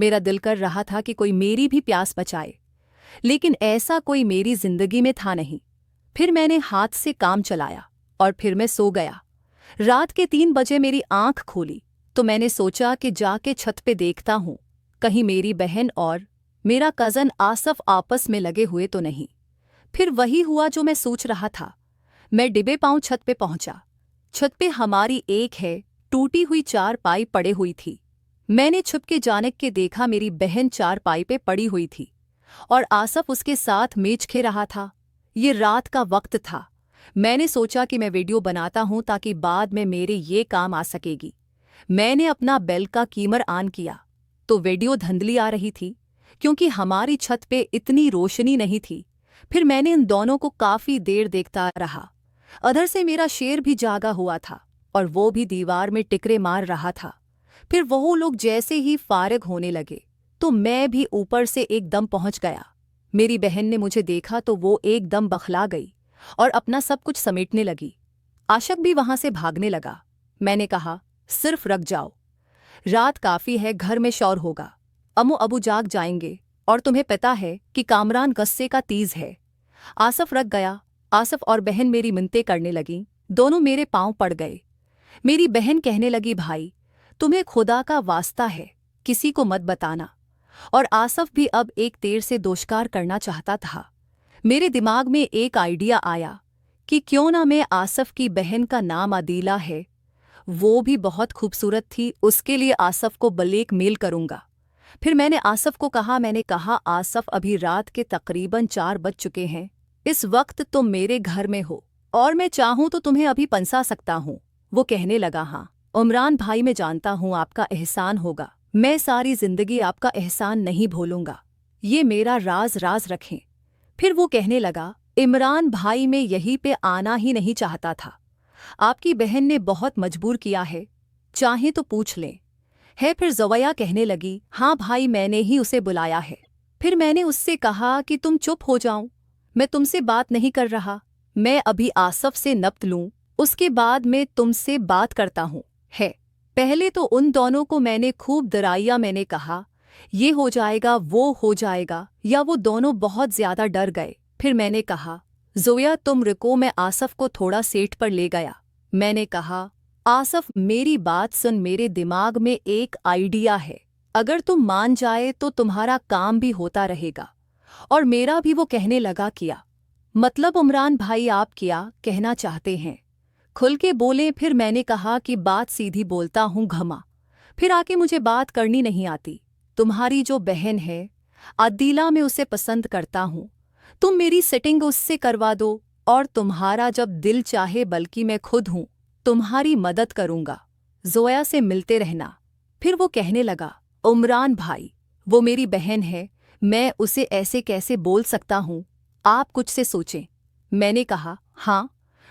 मेरा दिल कर रहा था कि कोई मेरी भी प्यास बचाए, लेकिन ऐसा कोई मेरी जिंदगी में था नहीं। फिर मैंने हाथ से काम चलाया और फिर मैं सो गया। रात के 3 बजे मेरी आंख खोली तो मैंने सोचा कि जाके छत पे देखता हूँ, कहीं मेरी बहन और मेरा कज़न आसफ आपस में लगे हुए तो नहीं। फिर वही हुआ जो मैं सोच रहा था। मैं डिबे पांव छत पे पहुंचा। छत पे हमारी एक है टूटी हुई चारपाई पड़े हुई थी। मैंने छुप के जाने के देखा मेरी बहन चारपाई पे पड़ी हुई थी और आसफ उसके साथ मेच खे रहा था। ये रात का वक्त था। मैंने सोचा कि मैं वीडियो बनाता हूं ताकि बाद में मेरे ये काम आ सकेगी। मैंने अपना बेल का कीमर ऑन किया तो वीडियो धुंधली आ रही थी क्योंकि हमारी छत पे इतनी रोशनी नहीं थी। फिर मैंने इन दोनों को काफी देर देखता रहा। अधर से मेरा शेर भी जागा हुआ था और वो भी दीवार में टिकरे मार रहा था। फिर वो लोग जैसे ही फारिग होने लगे तो मैं भी ऊपर से एकदम पहुंच गया। मेरी बहन ने मुझे देखा तो वो एकदम बखला गई और अपना सब कुछ समेटने लगी। आशक भी वहां से भागने लगा। मैंने कहा, सिर्फ रख जाओ, रात काफी है, घर में शोर होगा, अम्मू अबू जाग जाएंगे और तुम्हें पता है कि कामरान गस्से का तीज है। आसफ रख गया। आसफ और बहन मेरी मिन्नतें करने लगीं। दोनों मेरे पांव पड़ गए। मेरी बहन कहने लगी, भाई तुम्हें खुदा का वास्ता है, किसी को मत बताना। और आसफ भी अब एक देर से दोषकार करना चाहता था। मेरे दिमाग में एक आइडिया आया कि क्यों ना मैं आसफ की बहन का नाम आदिला है, वो भी बहुत खूबसूरत थी, उसके लिए आसफ को ब्लैकमेल करूंगा। फिर मैंने आसफ को कहा, आसफ अभी रात के तकरीबन 4 बज चुके हैं, इस वक्त तुम मेरे घर में हो और मैं चाहूं तो तुम्हें अभी पंसा सकता हूं। वो कहने लगा, हाँ उमरान भाई, मैं जानता हूं आपका एहसान होगा, मैं सारी जिंदगी आपका एहसान नहीं भूलूंगा, ये मेरा राज राज रखें। फिर वो कहने लगा, इमरान भाई मैं यहीं पे आना ही नहीं चाहता था, आपकी बहन ने बहुत मजबूर किया है, चाहे तो पूछ लें। है फिर ज़ोया कहने लगी, हाँ भाई मैंने ही उसे बुलाया है। फिर मैंने उससे कहा कि तुम चुप हो जाओ, मैं तुमसे बात नहीं कर रहा, मैं अभी आसफ से नपत लूँ, उसके बाद मैं तुमसे बात करता हूँ। है पहले तो उन दोनों को मैंने खूब डराया। मैंने कहा ये हो जाएगा वो हो जाएगा, या वो दोनों बहुत ज्यादा डर गए। फिर मैंने कहा, ज़ोया तुम रुको, मैं आसफ को थोड़ा सेट पर ले गया। मैंने कहा, आसफ मेरी बात सुन, मेरे दिमाग में एक आइडिया है, अगर तुम मान जाए तो तुम्हारा काम भी होता रहेगा और मेरा भी। वो कहने लगा, किया मतलब उमरान भाई आप क्या कहना चाहते हैं, खुल के बोले। फिर मैंने कहा कि बात सीधी बोलता हूँ घमा, फिर आके मुझे बात करनी नहीं आती। तुम्हारी जो बहन है आदिला, मैं उसे पसंद करता हूँ, तुम मेरी सेटिंग उससे करवा दो और तुम्हारा जब दिल चाहे, बल्कि मैं खुद हूँ, तुम्हारी मदद करूँगा, ज़ोया से मिलते रहना। फिर वो कहने लगा, उमरान भाई वो मेरी बहन है, मैं उसे ऐसे कैसे बोल सकता हूँ, आप कुछ से सोचें। मैंने कहा, हाँ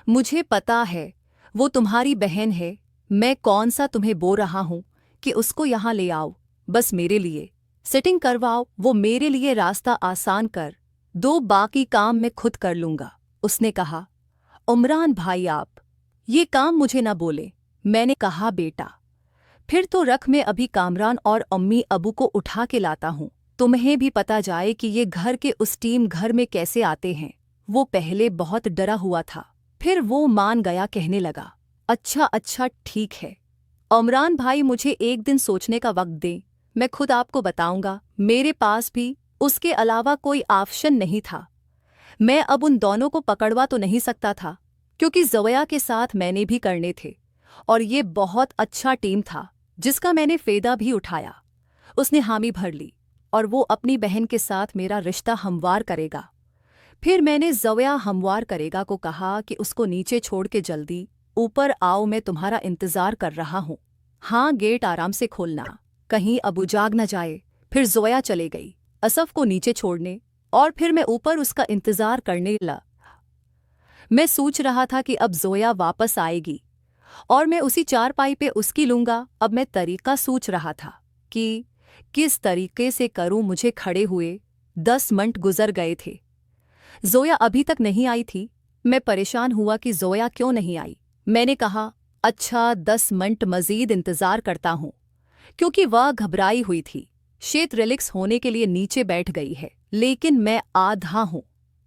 मुझे पता है वो तुम्हारी बहन है, मैं कौन सा तुम्हें बोल रहा हूँ कि उसको यहाँ ले आओ, बस मेरे लिए सेटिंग करवाओ, वो मेरे लिए रास्ता आसान कर दो, बाकी काम मैं खुद कर लूँगा। उसने कहा, उमरान भाई आप ये काम मुझे न बोले। मैंने कहा, बेटा फिर तो रख, मैं अभी कामरान और अम्मी अबू को उठा के लाता हूँ, तुम्हें भी पता जाए कि ये घर के उस टीम घर में कैसे आते हैं। वो पहले बहुत डरा हुआ था, फिर वो मान गया, कहने लगा, अच्छा अच्छा ठीक है उमरान भाई, मुझे एक दिन सोचने का वक्त दें, मैं खुद आपको बताऊंगा। मेरे पास भी उसके अलावा कोई ऑप्शन नहीं था। मैं अब उन दोनों को पकड़वा तो नहीं सकता था क्योंकि ज़ोया के साथ मैंने भी करने थे और ये बहुत अच्छा टीम था जिसका मैंने फ़ायदा भी उठाया। उसने हामी भर ली और वो अपनी बहन के साथ मेरा रिश्ता हमवार करेगा। फिर मैंने ज़ोया हमवार करेगा को कहा कि उसको नीचे छोड़ के जल्दी ऊपर आओ, मैं तुम्हारा इंतज़ार कर रहा हूँ। हाँ गेट आराम से खोलना, कहीं अबू जाग न जाए। फिर ज़ोया चले गई असफ को नीचे छोड़ने और फिर मैं ऊपर उसका इंतज़ार करने लगा। मैं सोच रहा था कि अब ज़ोया वापस आएगी और मैं उसी चारपाई पे उसकी लूँगा। अब मैं तरीका सोच रहा था कि किस तरीके से करूँ। मुझे खड़े हुए 10 मिनट गुजर गए थे, ज़ोया अभी तक नहीं आई थी। मैं परेशान हुआ कि ज़ोया क्यों नहीं आई। मैंने कहा, अच्छा 10 मिनट मज़ीद इंतज़ार करता हूँ, क्योंकि वह घबराई हुई थी। शेत रिलैक्स होने के लिए नीचे बैठ गई है, लेकिन मैं आधा हूं।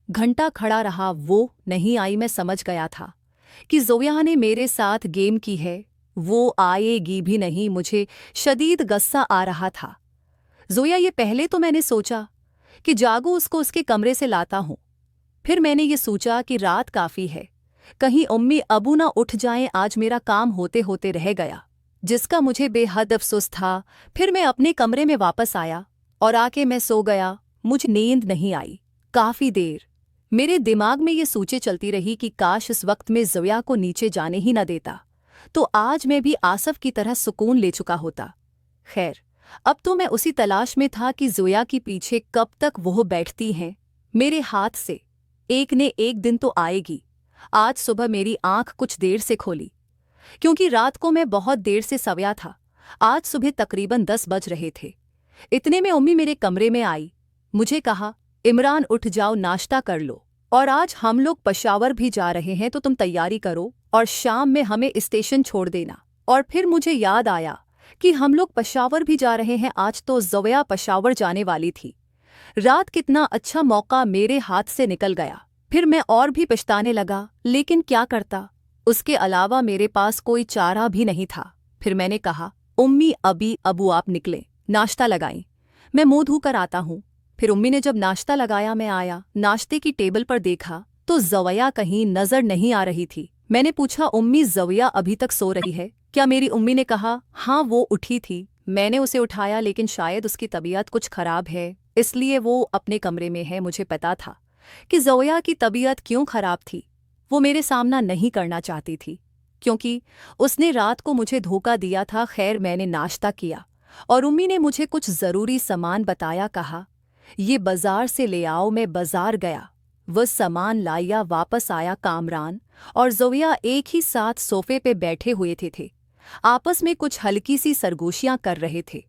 घंटा खड़ा रहा, वो नहीं आई। मैं समझ गया था कि जोया ने मेरे साथ गेम की है। वो आएगी भी नहीं। मुझे शदीद गुस्सा आ रहा था। जोया, ये पहले तो मैंने सोचा कि जागो उसको उसके कमरे से लाता हूं। फिर मैंने ये सोचा कि रात काफ़ी है, कहीं अम्मी अबू ना उठ जाएं। आज मेरा काम होते होते रह गया, जिसका मुझे बेहद अफसोस था। फिर मैं अपने कमरे में वापस आया और आके मैं सो गया। मुझे नींद नहीं आई काफ़ी देर। मेरे दिमाग में ये सोचें चलती रही कि काश इस वक्त में जोया को नीचे जाने ही न देता, तो आज मैं भी आसफ की तरह सुकून ले चुका होता। खैर, अब तो मैं उसी तलाश में था कि जोया के पीछे कब तक वो बैठती हैं मेरे हाथ से। एक ने एक दिन तो आएगी। आज सुबह मेरी आंख कुछ देर से खोली, क्योंकि रात को मैं बहुत देर से सोया था। आज सुबह तकरीबन 10 बज रहे थे। इतने में अम्मी मेरे कमरे में आई। मुझे कहा, इमरान उठ जाओ, नाश्ता कर लो, और आज हम लोग पेशावर भी जा रहे हैं, तो तुम तैयारी करो और शाम में हमें स्टेशन छोड़ देना। और फिर मुझे याद आया कि हम लोग पेशावर भी जा रहे हैं। आज तो जोया पेशावर जाने वाली थी। रात कितना अच्छा मौका मेरे हाथ से निकल गया। फिर मैं और भी पछताने लगा, लेकिन क्या करता, उसके अलावा मेरे पास कोई चारा भी नहीं था। फिर मैंने कहा, उम्मी अभी अबू आप निकले, नाश्ता लगाएं, मैं मुंह धोकर आता हूँ। फिर उम्मी ने जब नाश्ता लगाया, मैं आया, नाश्ते की टेबल पर देखा तो जोया कहीं नजर नहीं आ रही थी। मैंने पूछा, उम्मी जोया अभी तक सो रही है क्या? मेरी उम्मी ने कहा, हाँ वो उठी थी। मैंने उसे उठाया, लेकिन शायद उसकी तबीयत कुछ खराब है, इसलिए वो अपने कमरे में है। मुझे पता था कि जोया की तबीयत क्यों खराब थी। वो मेरे सामना नहीं करना चाहती थी, क्योंकि उसने रात को मुझे धोखा दिया था। खैर, मैंने नाश्ता किया और उम्मी ने मुझे कुछ ज़रूरी सामान बताया। कहा, ये बाजार से ले आओ। मैं बाजार गया, वह सामान लाया, वापस आया। कामरान और जोया एक ही साथ सोफे पे बैठे हुए थे, आपस में कुछ हल्की सी सरगोशियां कर रहे थे।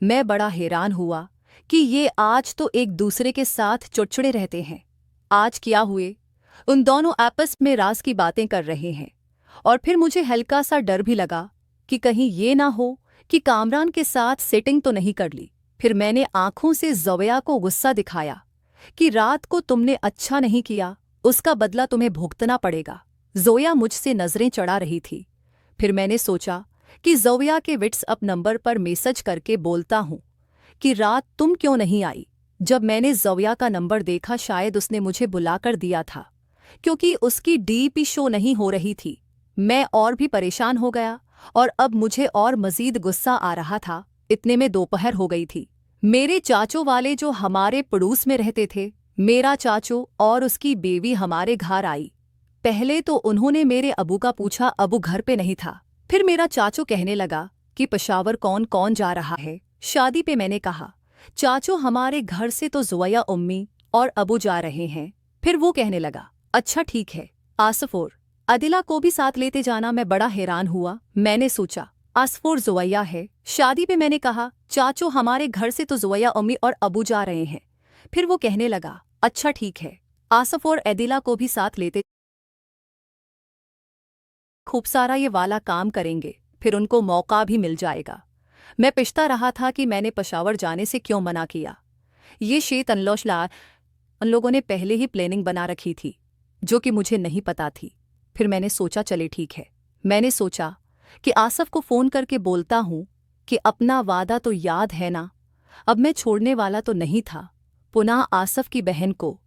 मैं बड़ा हैरान हुआ कि ये आज तो एक दूसरे के साथ चिड़चिड़े रहते हैं। आज क्या हुए? उन दोनों आपस में राज की बातें कर रहे हैं। और फिर मुझे हल्का सा डर भी लगा कि कहीं ये ना हो कि कामरान के साथ सेटिंग तो नहीं कर ली। फिर मैंने आंखों से जोया को गुस्सा दिखाया कि रात को तुमने अच्छा नहीं किया, उसका बदला तुम्हें भुगतना पड़ेगा। जोया मुझसे नजरें चढ़ा रही थी। फिर मैंने सोचा कि जोया के व्हाट्सएप नंबर पर मैसेज करके बोलता हूँ कि रात तुम क्यों नहीं आई। जब मैंने जोया का नंबर देखा, शायद उसने मुझे बुलाकर दिया था, क्योंकि उसकी डीपी शो नहीं हो रही थी। मैं और भी परेशान हो गया और अब मुझे और मजीद गुस्सा आ रहा था। इतने में दोपहर हो गई थी। मेरे चाचो वाले जो हमारे पड़ोस में रहते थे, मेरा चाचो और उसकी बेवी हमारे घर आई। पहले तो उन्होंने मेरे अबू का पूछा, अबू घर पे नहीं था। फिर मेरा चाचो कहने लगा कि पेशावर कौन कौन जा रहा है शादी पे। मैंने कहा, चाचो हमारे घर से तो जोया, उम्मी और अबू जा रहे हैं। फिर वो कहने लगा, अच्छा ठीक है, आसफ और अदिला को भी साथ लेते जाना। मैं बड़ा हैरान हुआ। मैंने सोचा, आसफ और जोया है शादी पे। मैंने कहा, चाचो हमारे घर से तो जोया, उम्मी और अबू जा रहे हैं। फिर वो कहने लगा, अच्छा ठीक है, आसफ और अदिला को भी साथ लेते, खूब सारा ये वाला काम करेंगे, फिर उनको मौका भी मिल जाएगा। मैं पछता रहा था कि मैंने पेशावर जाने से क्यों मना किया। ये शेत अनलोशला उन लोगों ने पहले ही प्लानिंग बना रखी थी, जो कि मुझे नहीं पता थी। फिर मैंने सोचा, चले ठीक है। मैंने सोचा कि आसफ को फ़ोन करके बोलता हूँ कि अपना वादा तो याद है ना। अब मैं छोड़ने वाला तो नहीं था। पुनः आसफ की बहन को